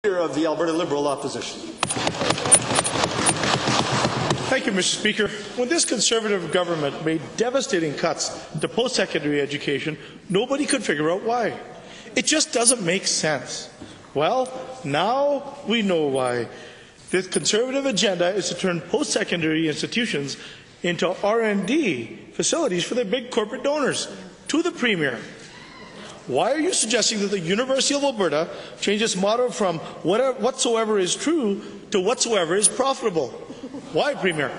Of the Alberta Liberal opposition. Thank you, Mr. Speaker. When this Conservative government made devastating cuts to post-secondary education, nobody could figure out why. It just doesn't make sense. Well, now we know why. This Conservative agenda is to turn post-secondary institutions into R&D facilities for their big corporate donors. To the Premier, why are you suggesting that the University of Alberta change its motto from whatsoever is true to whatsoever is profitable? Why, Premier?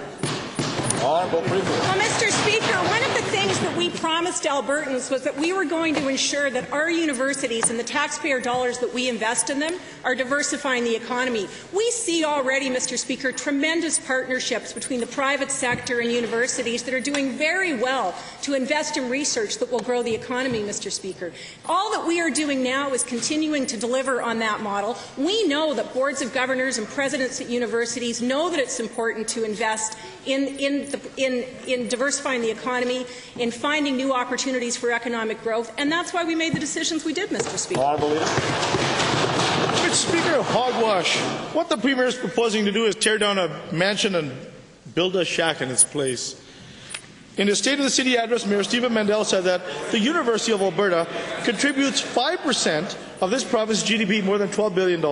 Honourable Premier. Well, Mr. Speaker, one of the things that we promised Albertans was that we were going to ensure that our universities and the taxpayer dollars that we invest in them are diversifying the economy. We see already, Mr. Speaker, tremendous partnerships between the private sector and universities that are doing very well to invest in research that will grow the economy, Mr. Speaker. All that we are doing now is continuing to deliver on that model. We know that boards of governors and presidents at universities know that it's important to invest in diversifying the economy, in finding new opportunities for economic growth, and that's why we made the decisions we did, Mr. Speaker. Mr. Speaker, hogwash. What the Premier is proposing to do is tear down a mansion and build a shack in its place. In his State of the City address, Mayor Stephen Mandel said that the University of Alberta contributes 5% of this province's GDP, more than $12 billion.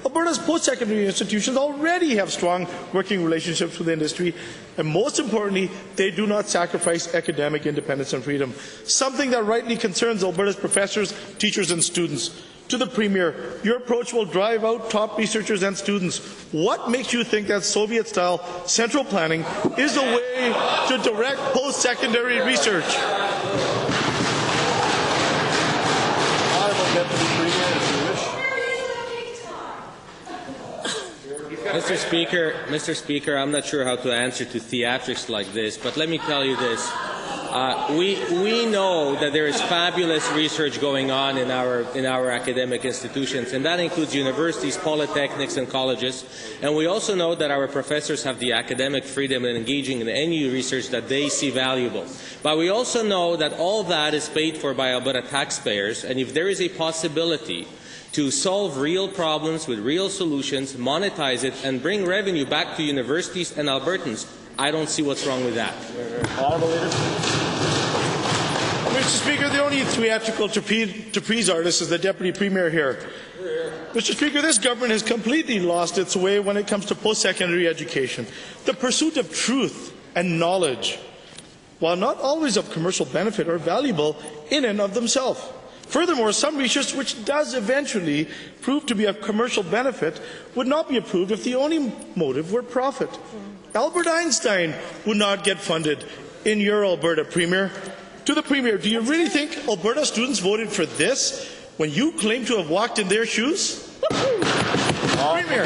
Alberta's post-secondary institutions already have strong working relationships with industry, and most importantly, they do not sacrifice academic independence and freedom, something that rightly concerns Alberta's professors, teachers and students. To the Premier, your approach will drive out top researchers and students. What makes you think that Soviet-style central planning is the way to direct post-secondary research? Honourable Deputy Premier, if you wish. Mr. Speaker, I'm not sure how to answer to theatrics like this, but let me tell you this. We know that there is fabulous research going on in our academic institutions, and that includes universities, polytechnics, and colleges. And we also know that our professors have the academic freedom in engaging in any research that they see valuable. But we also know that all that is paid for by Alberta taxpayers, and if there is a possibility to solve real problems with real solutions, monetize it, and bring revenue back to universities and Albertans, I don't see what's wrong with that. Mr. Speaker, the only theatrical trapeze artist is the Deputy Premier here. Mr. Speaker, this government has completely lost its way when it comes to post-secondary education. The pursuit of truth and knowledge, while not always of commercial benefit, are valuable in and of themselves. Furthermore, some research which does eventually prove to be of commercial benefit would not be approved if the only motive were profit. Albert Einstein would not get funded in your Alberta, Premier. To the Premier, do you really think Alberta students voted for this when you claim to have walked in their shoes? Premier,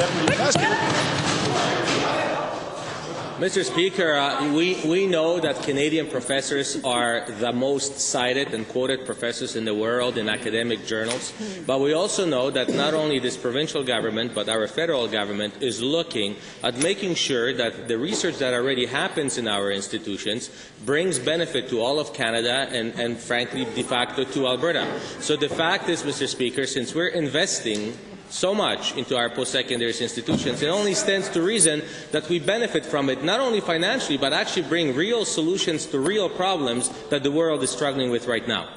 Mr. Speaker, we know that Canadian professors are the most cited and quoted professors in the world in academic journals, but we also know that not only this provincial government but our federal government is looking at making sure that the research that already happens in our institutions brings benefit to all of Canada and frankly, de facto, to Alberta. So the fact is, Mr. Speaker, since we're investing so much into our post-secondary institutions, it only stands to reason that we benefit from it, not only financially, but actually bring real solutions to real problems that the world is struggling with right now.